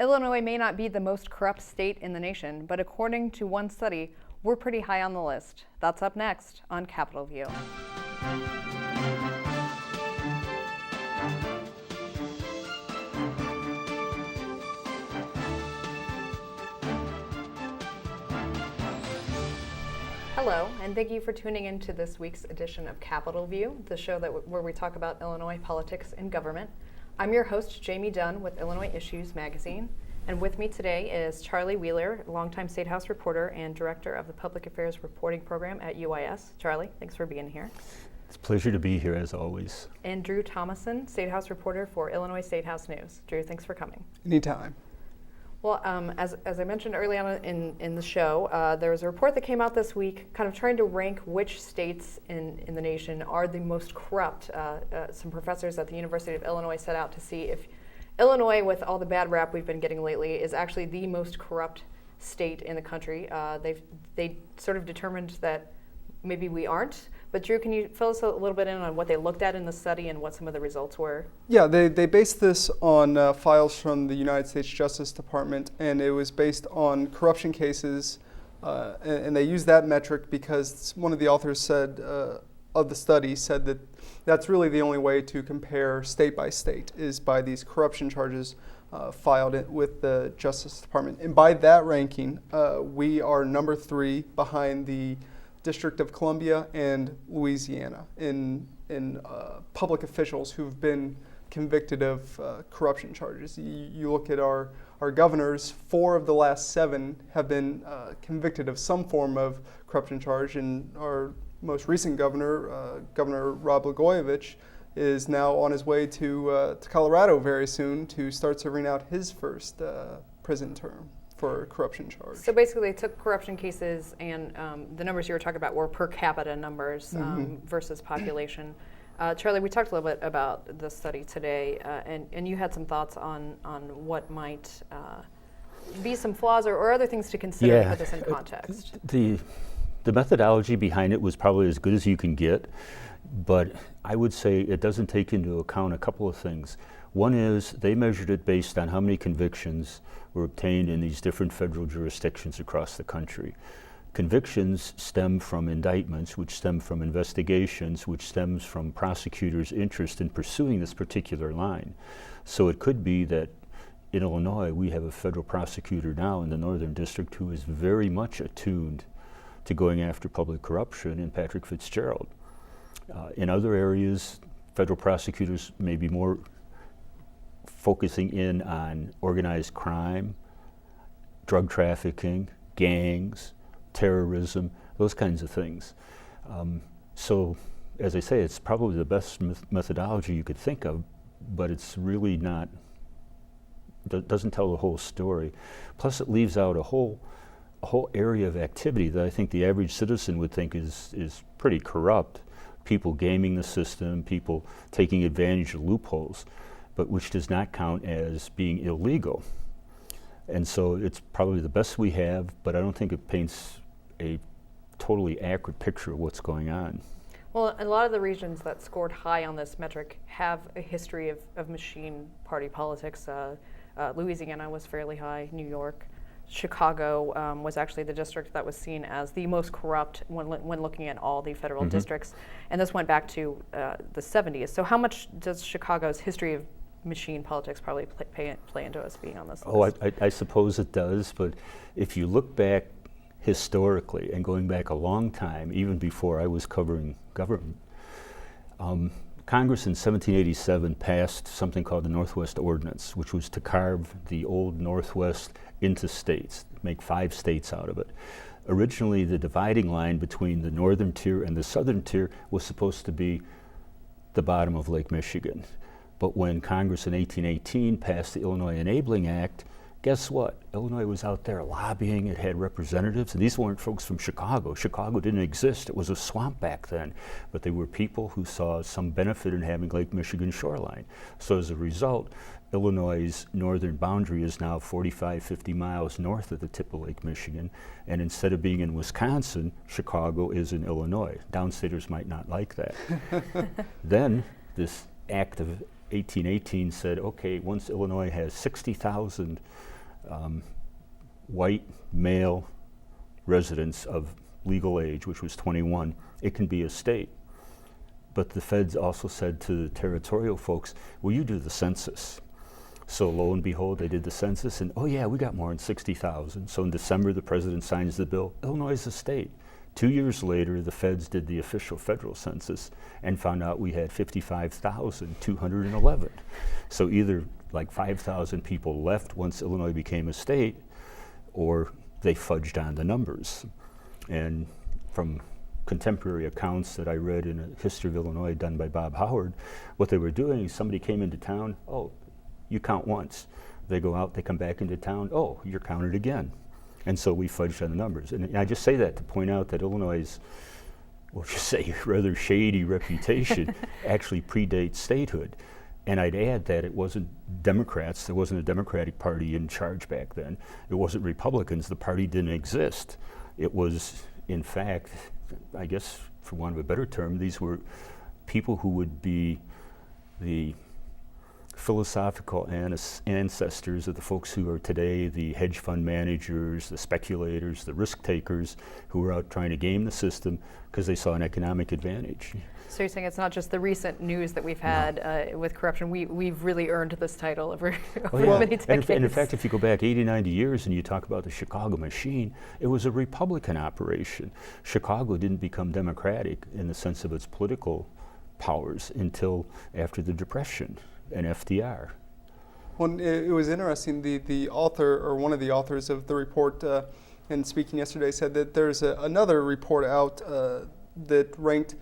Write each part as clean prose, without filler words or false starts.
Illinois may not be the most corrupt state in the nation, but according to one study, we're pretty high on the list. That's up next on Capitol View. Hello, and thank you for tuning in to this week's edition of Capitol View, the show where we talk about Illinois politics and government. I'm your host, Jamey Dunn with Illinois Issues magazine, and with me today is Charlie Wheeler, longtime Statehouse reporter and director of the Public Affairs Reporting Pgm at UIS. Charlie, thanks for being here. It's a pleasure to be here, as always. Andrew Thomason, Statehouse reporter for Illinois Statehouse News. Drew, thanks for coming. Anytime. Well, as I mentioned early on in the show, there was a report that came out this week kind of trying to rank which states in the nation are the most corrupt. Some professors at the University of Illinois set out to see if Illinois, with all the bad rap we've been getting lately, is actually the most corrupt state in the country. They sort of determined that maybe we aren't. But Drew, can you fill us a little bit in on what they looked at in the study and what some of the results were? Yeah, they based this on files from the United States Justice Department, and it was based on corruption cases, and they used that metric because one of the authors said of the study said that that's really the only way to compare state by state is by these corruption charges filed with the Justice Department. And by that ranking, we are number 3 behind the District of Columbia and Louisiana in public officials who've been convicted of corruption charges. You look at our governors, 4 of the last 7 have been convicted of some form of corruption charge, and our most recent governor, Governor Rod Blagojevich, is now on his way to Colorado very soon to start serving out his first prison term for a corruption charge. So basically, they took corruption cases, and the numbers you were talking about were per capita numbers versus population. Charlie, we talked a little bit about the study today, and you had some thoughts on what might be some flaws or other things to consider to put this in context. The methodology behind it was probably as good as you can get, but I would say it doesn't take into account a couple of things. One is they measured it based on how many convictions were obtained in these different federal jurisdictions across the country. Convictions stem from indictments, which stem from investigations, which stems from prosecutors' interest in pursuing this particular line. So it could be that in Illinois, we have a federal prosecutor now in the Northern District who is very much attuned to going after public corruption in Patrick Fitzgerald. In other areas, federal prosecutors may be more focusing in on organized crime, drug trafficking, gangs, terrorism, those kinds of things. So, as I say, it's probably the best methodology you could think of, but it's really not, doesn't tell the whole story. Plus it leaves out a whole area of activity that I think the average citizen would think is pretty corrupt. People gaming the system, people taking advantage of loopholes, but which does not count as being illegal. And so it's probably the best we have, but I don't think it paints a totally accurate picture of what's going on. Well, a lot of the regions that scored high on this metric have a history of machine party politics. Louisiana was fairly high, New York. Chicago was actually the district that was seen as the most corrupt when looking at all the federal districts. And this went back to the 70s. So how much does Chicago's history of machine politics probably play into us being on this list? I suppose it does, but if you look back historically and going back a long time, even before I was covering government, Congress in 1787 passed something called the Northwest Ordinance, which was to carve the old Northwest into states, make 5 states out of it. Originally, the dividing line between the northern tier and the southern tier was supposed to be the bottom of Lake Michigan. But when Congress in 1818 passed the Illinois Enabling Act, guess what? Illinois was out there lobbying. It had representatives, and these weren't folks from Chicago. Chicago didn't exist. It was a swamp back then. But they were people who saw some benefit in having Lake Michigan shoreline. So as a result, Illinois' northern boundary is now 45, 50 miles north of the tip of Lake Michigan. And instead of being in Wisconsin, Chicago is in Illinois. Downstaters might not like that. Then this act of 1818 said, okay, once Illinois has 60,000 white male residents of legal age, which was 21, it can be a state. But the feds also said to the territorial folks, well, you do the census. So lo and behold, they did the census, and oh yeah, we got more than 60,000. So in December, the president signs the bill. Illinois is a state. 2 years later, the feds did the official federal census and found out we had 55,211. So either like 5,000 people left once Illinois became a state, or they fudged on the numbers. And from contemporary accounts that I read in a history of Illinois done by Bob Howard, what they were doing is somebody came into town, oh, you count once. They go out, they come back into town, oh, you're counted again. And so we fudged on the numbers. And I just say that to point out that Illinois' we'll just say rather shady reputation actually predates statehood. And I'd add that it wasn't Democrats, there wasn't a Democratic Party in charge back then. It wasn't Republicans, the party didn't exist. It was, in fact, I guess for want of a better term, these were people who would be the philosophical ancestors of the folks who are today the hedge fund managers, the speculators, the risk takers who were out trying to game the system because they saw an economic advantage. So you're saying it's not just the recent news that we've had with corruption. We've really earned this title over many decades. And in fact, if you go back 80, 90 years and you talk about the Chicago machine, it was a Republican operation. Chicago didn't become democratic in the sense of its political powers until after the Depression and FDR. Well, it was interesting. The author, or one of the authors of the report, and speaking yesterday, said that there's another report out that ranked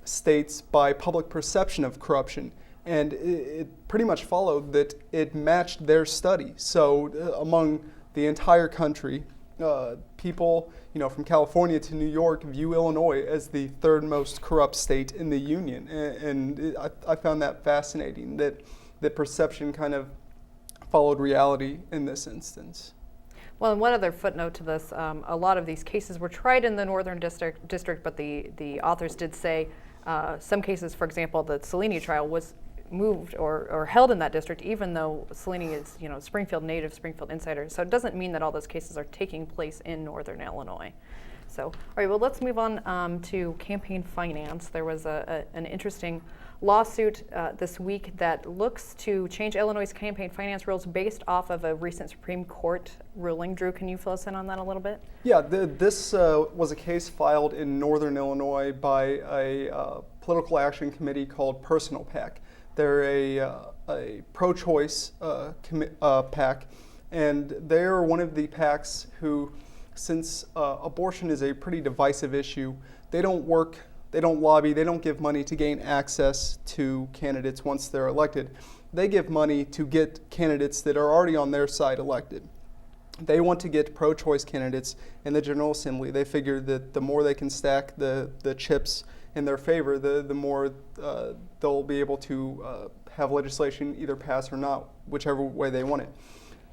states by public perception of corruption, and it pretty much followed that it matched their study. So among the entire country, people, from California to New York view Illinois as the third most corrupt state in the union, and I found that fascinating, that perception kind of followed reality in this instance. Well, and one other footnote to this, a lot of these cases were tried in the Northern District, but the authors did say some cases, for example, the Cellini trial was moved or held in that district, even though Cellini is, Springfield native, Springfield insider. So it doesn't mean that all those cases are taking place in Northern Illinois. So, all right, well, let's move on to campaign finance. There was an interesting lawsuit this week that looks to change Illinois' campaign finance rules based off of a recent Supreme Court ruling. Drew, can you fill us in on that a little bit? Yeah, this was a case filed in Northern Illinois by a political action committee called Personal PAC. They're a pro-choice PAC, and they're one of the PACs who, since abortion is a pretty divisive issue, they don't work, they don't lobby, they don't give money to gain access to candidates once they're elected. They give money to get candidates that are already on their side elected. They want to get pro-choice candidates in the General Assembly. They figure that the more they can stack the chips in their favor, the more they'll be able to have legislation either pass or not, whichever way they want it.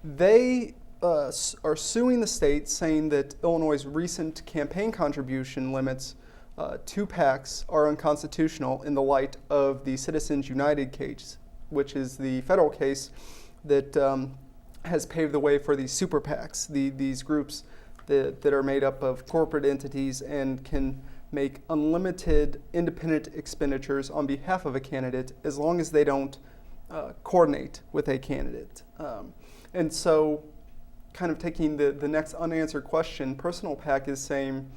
They are suing the state, saying that Illinois' recent campaign contribution limits to PACs are unconstitutional in the light of the Citizens United case, which is the federal case that has paved the way for these super PACs, these groups that are made up of corporate entities and can make unlimited independent expenditures on behalf of a candidate as long as they don't coordinate with a candidate. And so, kind of taking the next unanswered question, Personal PAC is saying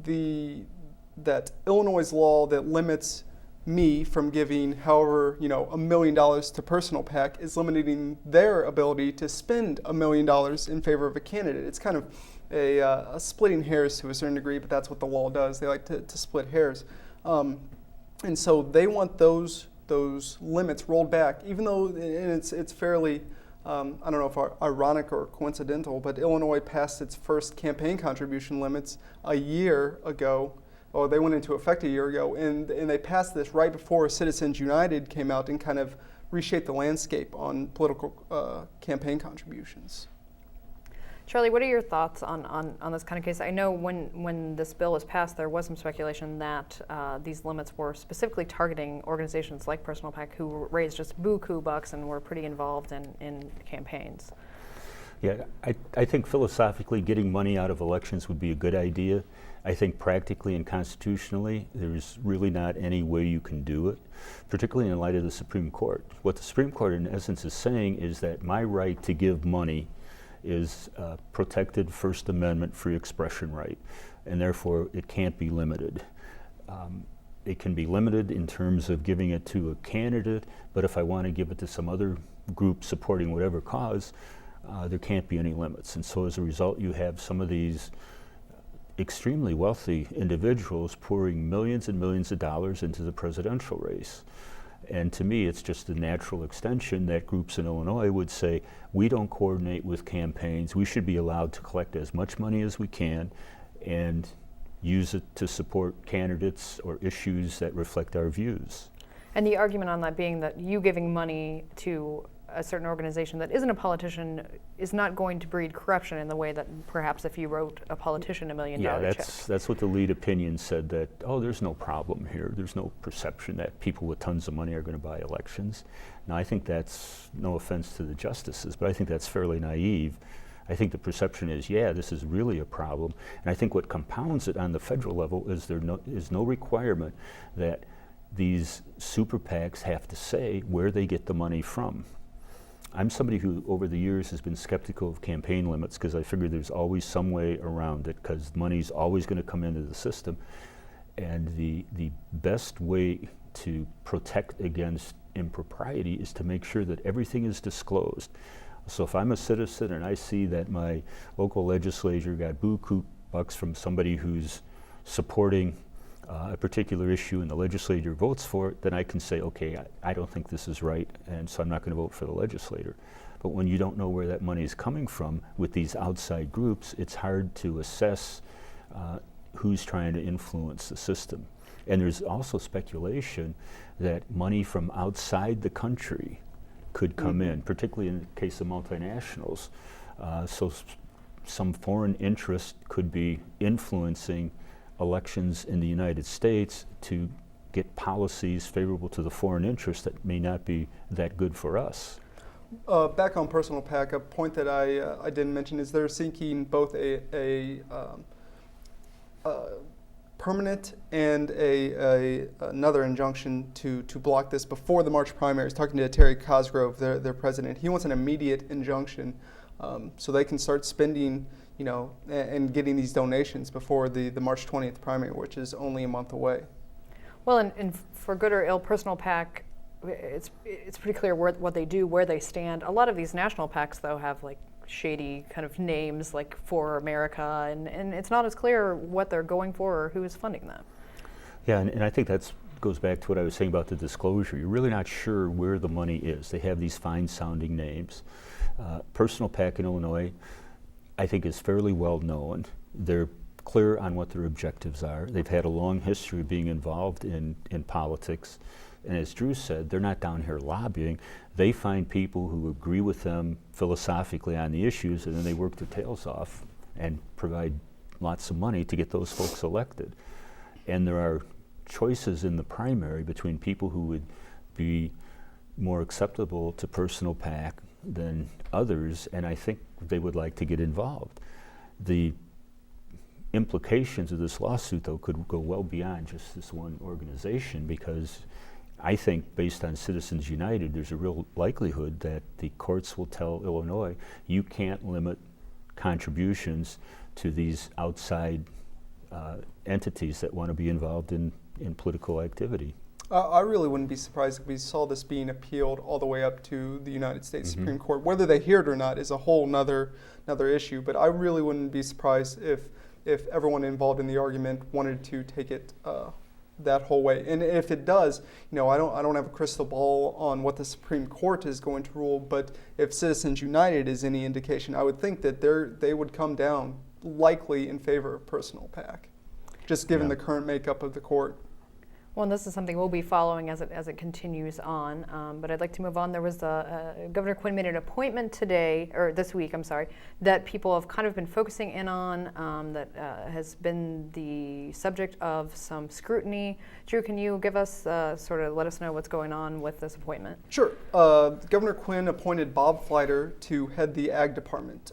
that Illinois' law that limits me from giving however, $1 million to Personal PAC is limiting their ability to spend $1 million in favor of a candidate. It's kind of a splitting hairs to a certain degree, but that's what the law does. They like to split hairs. And so they want those limits rolled back, even though it's fairly, I don't know if ironic or coincidental, but Illinois passed its first campaign contribution limits a year ago. Or they went into effect a year ago, and they passed this right before Citizens United came out and kind of reshaped the landscape on political campaign contributions. Charlie, what are your thoughts on this kind of case? I know when this bill was passed, there was some speculation that these limits were specifically targeting organizations like Personal PAC who raised just buku bucks and were pretty involved in campaigns. Yeah, I think philosophically getting money out of elections would be a good idea. I think practically and constitutionally, there's really not any way you can do it, particularly in light of the Supreme Court. What the Supreme Court in essence is saying is that my right to give money is protected First Amendment free expression right, and therefore it can't be limited. It can be limited in terms of giving it to a candidate, but if I want to give it to some other group supporting whatever cause, there can't be any limits. And so as a result, you have some of these extremely wealthy individuals pouring millions and millions of dollars into the presidential race. And to me, it's just a natural extension that groups in Illinois would say, we don't coordinate with campaigns. We should be allowed to collect as much money as we can and use it to support candidates or issues that reflect our views. And the argument on that being that you giving money to a certain organization that isn't a politician is not going to breed corruption in the way that perhaps if you wrote a politician $1 million check. That's what the lead opinion said, that, oh, there's no problem here. There's no perception that people with tons of money are going to buy elections. Now, I think that's, no offense to the justices, but I think that's fairly naive. I think the perception is, yeah, this is really a problem. And I think what compounds it on the federal level is there is no requirement that these super PACs have to say where they get the money from. I'm somebody who, over the years, has been skeptical of campaign limits because I figure there's always some way around it because money's always going to come into the system. And the best way to protect against impropriety is to make sure that everything is disclosed. So if I'm a citizen and I see that my local legislature got buku bucks from somebody who's supporting a particular issue and the legislator votes for it, then I can say, okay, I don't think this is right, and so I'm not going to vote for the legislator. But when you don't know where that money is coming from with these outside groups, it's hard to assess who's trying to influence the system. And there's also speculation that money from outside the country could come in, particularly in the case of multinationals. So some foreign interest could be influencing elections in the United States to get policies favorable to the foreign interest that may not be that good for us. Back on Personal PAC, a point that I didn't mention is they're seeking both a permanent and another injunction to block this before the March primaries. Talking to Terry Cosgrove, their president, he wants an immediate injunction so they can start spending, and getting these donations before the March 20th primary, which is only a month away. Well, and for good or ill, Personal PAC, it's pretty clear what they do, where they stand. A lot of these national PACs, though, have like shady kind of names like For America, and it's not as clear what they're going for or who is funding them. Yeah, and I think that goes back to what I was saying about the disclosure. You're really not sure where the money is. They have these fine-sounding names. Personal PAC in Illinois, I think, is fairly well known. They're clear on what their objectives are. They've had a long history of being involved in politics. And as Drew said, they're not down here lobbying. They find people who agree with them philosophically on the issues, and then they work their tails off and provide lots of money to get those folks elected. And there are choices in the primary between people who would be more acceptable to Personal PAC than others, and I think they would like to get involved. The implications of this lawsuit, though, could go well beyond just this one organization, because I think, based on Citizens United, there's a real likelihood that the courts will tell Illinois, you can't limit contributions to these outside entities that want to be involved in political activity. I really wouldn't be surprised if we saw this being appealed all the way up to the United States Supreme Court. Whether they hear it or not is a whole another issue, but I really wouldn't be surprised if everyone involved in the argument wanted to take it that whole way. And if it does, I don't have a crystal ball on what the Supreme Court is going to rule, but if Citizens United is any indication, I would think that they would come down likely in favor of Personal PAC, just given the current makeup of the court. Well, and this is something we'll be following as it continues on. But I'd like to move on. There was Governor Quinn made an appointment this week, that people have kind of been focusing in on, that has been the subject of some scrutiny. Drew, can you give us, let us know what's going on with this appointment? Sure. Governor Quinn appointed Bob Fleiter to head the Ag Department.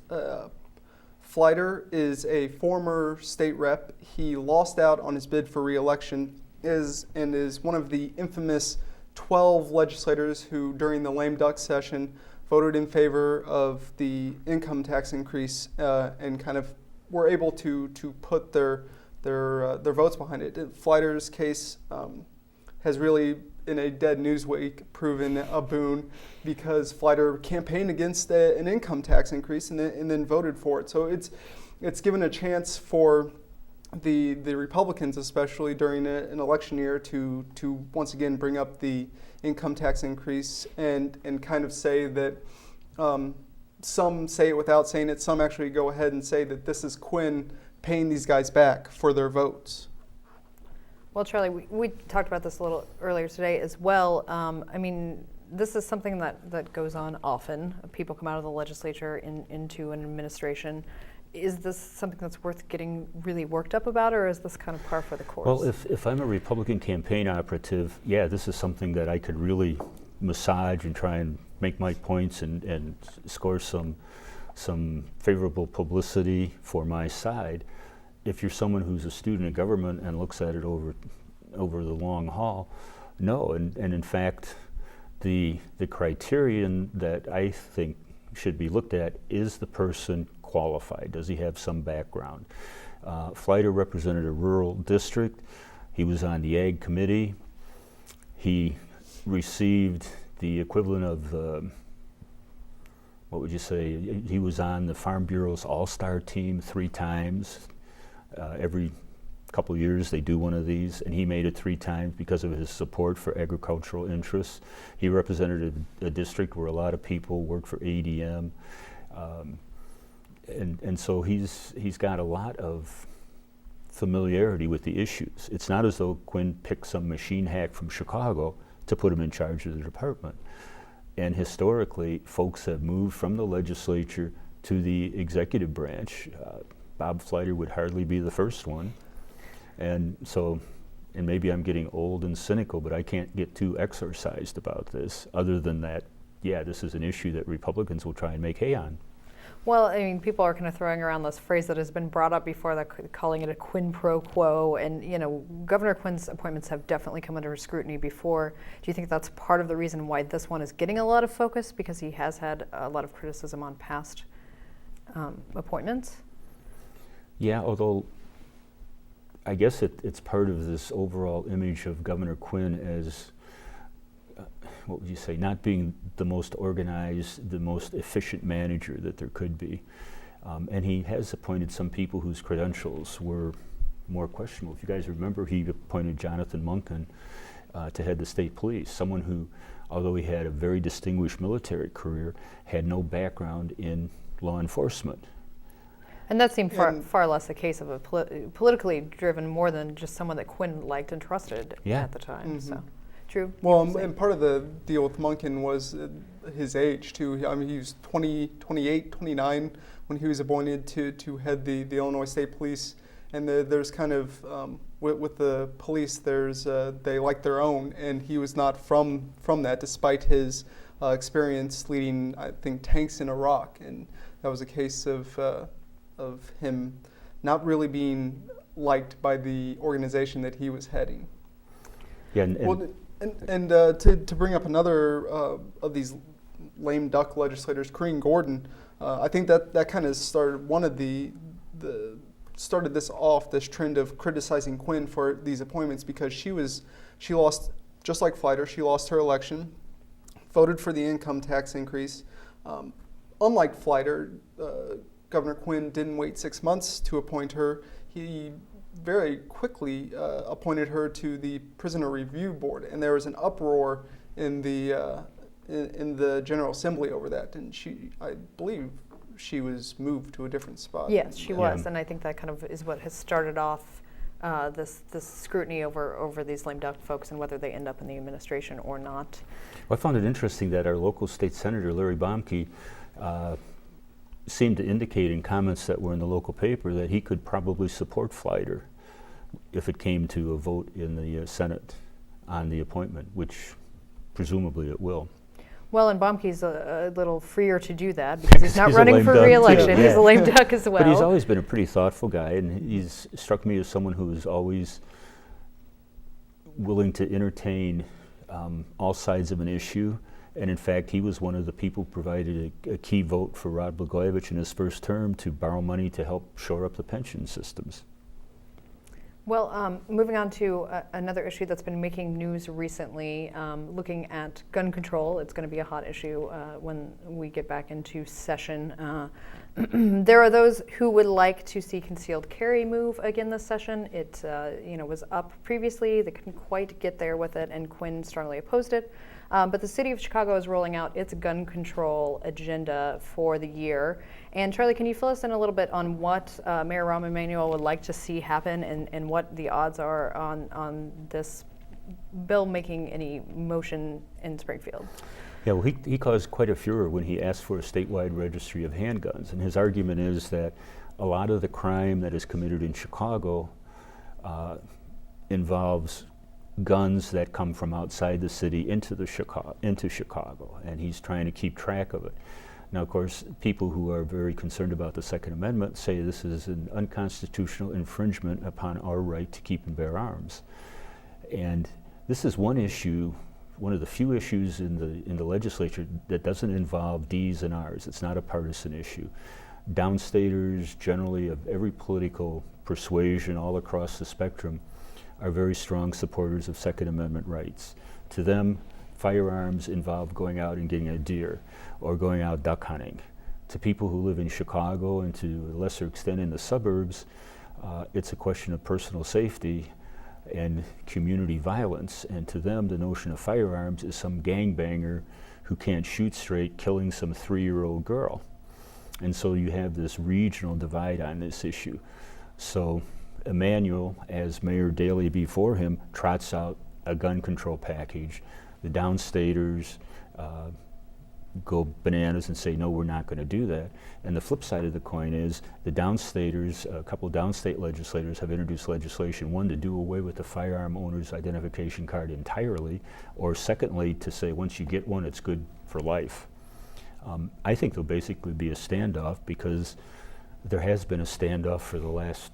Fleiter is a former state rep. He lost out on his bid for re-election, is one of the infamous 12 legislators who, during the lame duck session, voted in favor of the income tax increase and kind of were able to put their votes behind it. Fleiter's case has really, in a dead news week, proven a boon because Fleiter campaigned against an income tax increase and then voted for it. So it's given a chance for the Republicans, especially during an election year, to once again bring up the income tax increase and kind of say that some say it without saying it. Some actually go ahead and say that this is Quinn paying these guys back for their votes. Well, Charlie, we talked about this a little earlier today as well. This is something that goes on often. People come out of the legislature into an administration. Is this something that's worth getting really worked up about, or is this kind of par for the course? Well, if I'm a Republican campaign operative, yeah, this is something that I could really massage and try and make my points and score some favorable publicity for my side. If you're someone who's a student of government and looks at it over the long haul, no. And in fact, the criterion that I think should be looked at is the person qualified. Does he have some background? Fleiter represented a rural district. He was on the Ag Committee. He received the equivalent of, what would you say? He was on the Farm Bureau's All-Star team 3 times. Every couple of years they do one of these, and he made it 3 times because of his support for agricultural interests. He represented a district where a lot of people work for ADM. And so he's got a lot of familiarity with the issues. It's not as though Quinn picked some machine hack from Chicago to put him in charge of the department. And historically, folks have moved from the legislature to the executive branch. Bob Fleiter would hardly be the first one. And maybe I'm getting old and cynical, but I can't get too exorcised about this, other than that, yeah, this is an issue that Republicans will try and make hay on. Well, people are kind of throwing around this phrase that has been brought up before, calling it a quid pro quo. And, Governor Quinn's appointments have definitely come under scrutiny before. Do you think that's part of the reason why this one is getting a lot of focus, because he has had a lot of criticism on past appointments? Yeah, although I guess it's part of this overall image of Governor Quinn as, what would you say, not being the most organized, the most efficient manager that there could be. And he has appointed some people whose credentials were more questionable. If you guys remember, he appointed Jonathan Munkin to head the state police, someone who, although he had a very distinguished military career, had no background in law enforcement. And that seemed far less a case of a politically driven, more than just someone that Quinn liked and trusted at the time. Mm-hmm. So, Drew? Well, and part of the deal with Munkin was his age, too. I mean, he was 28, 29 when he was appointed to head the Illinois State Police. And there's kind of, with the police, they like their own, and he was not from that, despite his experience leading, I think, tanks in Iraq. And that was a case of him not really being liked by the organization that he was heading. Yeah, and to bring up another of these lame duck legislators, Corinne Gordon, I think that kind of started started this off, this trend of criticizing Quinn for these appointments, because she lost, just like Fleiter, she lost her election, voted for the income tax increase. Unlike Fleiter, Governor Quinn didn't wait 6 months to appoint her. He very quickly appointed her to the Prisoner Review Board, and there was an uproar in the General Assembly over that. And I believe she was moved to a different spot. Yes, she was, and I think that kind of is what has started off this scrutiny over these lame duck folks and whether they end up in the administration or not. Well, I found it interesting that our local state senator, Larry Bunky, seemed to indicate in comments that were in the local paper that he could probably support Flighter if it came to a vote in the Senate on the appointment, which presumably it will. Well, and Bunky's a little freer to do that because he's not running for re-election. He's a lame duck as well. But he's always been a pretty thoughtful guy, and he's struck me as someone who is always willing to entertain all sides of an issue. And in fact, he was one of the people who provided a key vote for Rod Blagojevich in his first term to borrow money to help shore up the pension systems. Well, moving on to another issue that's been making news recently, looking at gun control. It's going to be a hot issue when we get back into session. There are those who would like to see concealed carry move again this session. It was up previously. They couldn't quite get there with it, and Quinn strongly opposed it. But the city of Chicago is rolling out its gun control agenda for the year. And Charlie, can you fill us in a little bit on what Mayor Rahm Emanuel would like to see happen and what the odds are on this bill making any motion in Springfield? Yeah, well, he caused quite a furor when he asked for a statewide registry of handguns. And his argument is that a lot of the crime that is committed in Chicago involves guns that come from outside the city into Chicago, and he's trying to keep track of it. Now, of course, people who are very concerned about the Second Amendment say this is an unconstitutional infringement upon our right to keep and bear arms. And this is one issue, one of the few issues in the legislature that doesn't involve D's and R's. It's not a partisan issue. Downstaters, generally of every political persuasion all across the spectrum, are very strong supporters of Second Amendment rights. To them, firearms involve going out and getting a deer or going out duck hunting. To people who live in Chicago and to a lesser extent in the suburbs, it's a question of personal safety and community violence. And to them, the notion of firearms is some gangbanger who can't shoot straight killing some 3-year-old girl. And so you have this regional divide on this issue. So Emanuel, as Mayor Daley before him, trots out a gun control package. The downstaters go bananas and say, no, we're not going to do that. And the flip side of the coin is the downstaters, a couple of downstate legislators have introduced legislation, one, to do away with the firearm owner's identification card entirely, or secondly, to say once you get one, it's good for life. I think there'll basically be a standoff because there has been a standoff for the last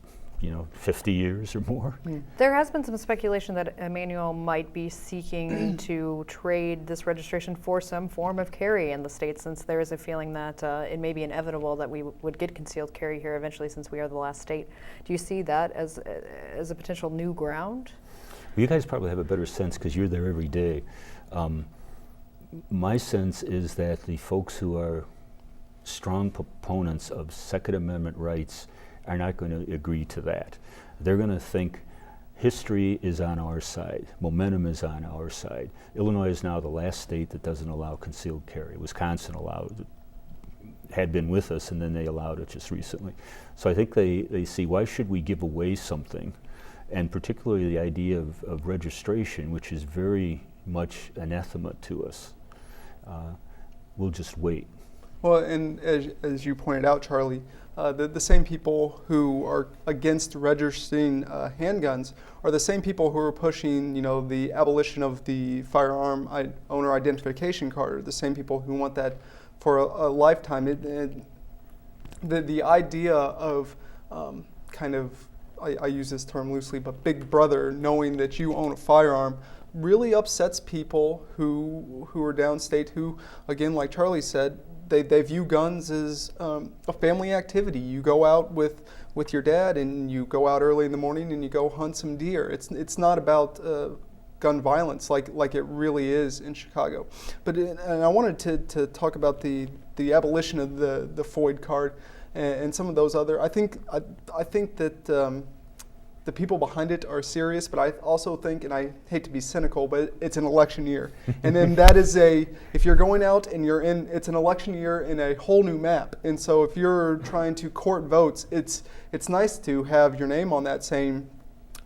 50 years or more. Yeah. There has been some speculation that Emanuel might be seeking to trade this registration for some form of carry in the state, since there is a feeling that it may be inevitable that we would get concealed carry here eventually, since we are the last state. Do you see that as a potential new ground? Well, you guys probably have a better sense because you're there every day. My sense is that the folks who are strong proponents of Second Amendment rights are not going to agree to that. They're going to think history is on our side, momentum is on our side. Illinois is now the last state that doesn't allow concealed carry. Wisconsin had been with us, and then they allowed it just recently. So I think they see, why should we give away something? And particularly the idea of registration, which is very much anathema to us. We'll just wait. Well, and as you pointed out, Charlie, the same people who are against registering handguns are the same people who are pushing, the abolition of the firearm owner identification card, the same people who want that for a lifetime. The idea of I use this term loosely, but Big Brother knowing that you own a firearm really upsets people who are downstate, who, again, like Charlie said, they view guns as a family activity. You go out with your dad, and you go out early in the morning, and you go hunt some deer. It's not about gun violence like it really is in Chicago. And I wanted to talk about the abolition of the FOID card and some of those other. I think that the people behind it are serious, but I also think, and I hate to be cynical, but it's an election year. And then that is if you're going out and it's an election year in a whole new map. And so if you're trying to court votes, it's nice to have your name on that saying,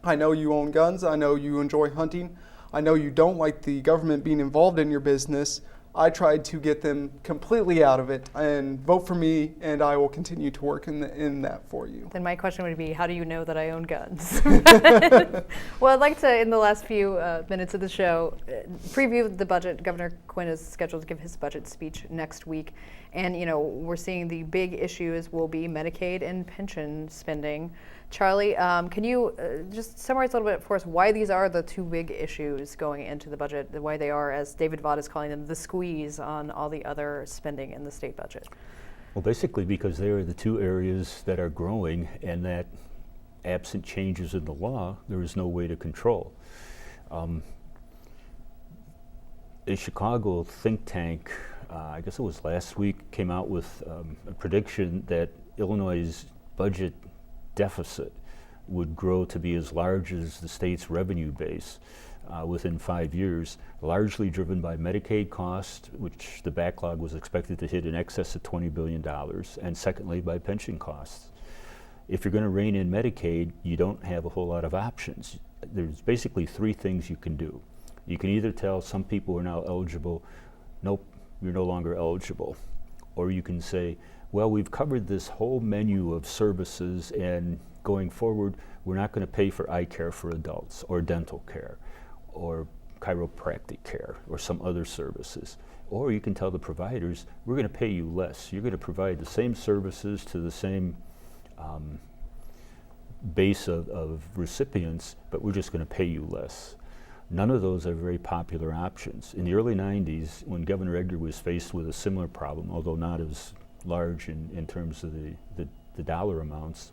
I know you own guns. I know you enjoy hunting. I know you don't like the government being involved in your business. I tried to get them completely out of it, and vote for me, and I will continue to work in that for you. Then my question would be, how do you know that I own guns? Well, I'd like to, in the last few minutes of the show, preview the budget. Governor Quinn is scheduled to give his budget speech next week. And, you know, we're seeing the big issues will be Medicaid and pension spending. Charlie, can you just summarize a little bit for us why these are the two big issues going into the budget, why they are, as David Vaught is calling them, the squeeze on all the other spending in the state budget? Well, basically because they are the two areas that are growing and that, absent changes in the law, there is no way to control. A Chicago think tank, I guess it was last week, came out with a prediction that Illinois' budget deficit would grow to be as large as the state's revenue base within 5 years, largely driven by Medicaid costs, which the backlog was expected to hit in excess of $20 billion, and secondly by pension costs. If you're going to rein in Medicaid, you don't have a whole lot of options. There's basically three things you can do. You can either tell some people are now eligible, nope, you're no longer eligible. Or you can say, well, we've covered this whole menu of services, and going forward, we're not going to pay for eye care for adults, or dental care, or chiropractic care, or some other services. Or you can tell the providers, we're going to pay you less. You're going to provide the same services to the same base of recipients, but we're just going to pay you less. None of those are very popular options. In the early 90s, when Governor Edgar was faced with a similar problem, although not as large in terms of the dollar amounts,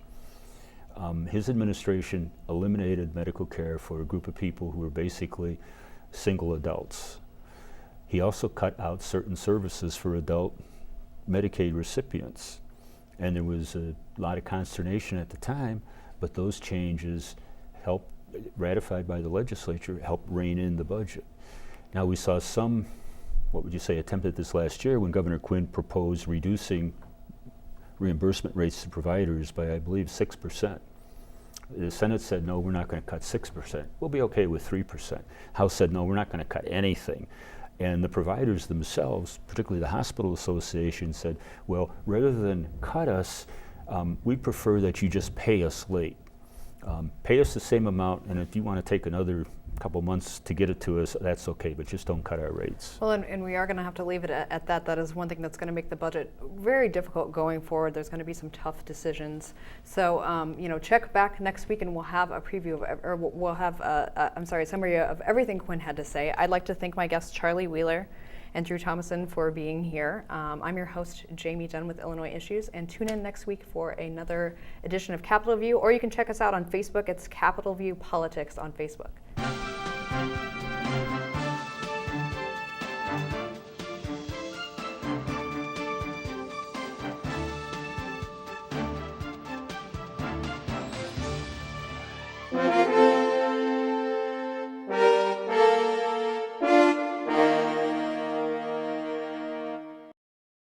his administration eliminated medical care for a group of people who were basically single adults. He also cut out certain services for adult Medicaid recipients. And there was a lot of consternation at the time, but those changes helped, ratified by the legislature, helped rein in the budget. Now we saw some, what would you say, attempt at this last year when Governor Quinn proposed reducing reimbursement rates to providers by, I believe, 6%. The Senate said, no, we're not going to cut 6%. We'll be okay with 3%. House said, no, we're not going to cut anything. And the providers themselves, particularly the Hospital Association, said, well, rather than cut us, we prefer that you just pay us late. Pay us the same amount, and if you want to take another couple months to get it to us, that's okay, but just don't cut our rates. Well, and we are going to have to leave it at that. That is one thing that's going to make the budget very difficult going forward. There's going to be some tough decisions. So, you know, check back next week and we'll have a preview of, or we'll have, a summary of everything Quinn had to say. I'd like to thank my guests, Charlie Wheeler and Andrew Thomason, for being here. I'm your host, Jamey Dunn with Illinois Issues, and tune in next week for another edition of Capitol View, or you can check us out on Facebook. It's Capitol View Politics on Facebook.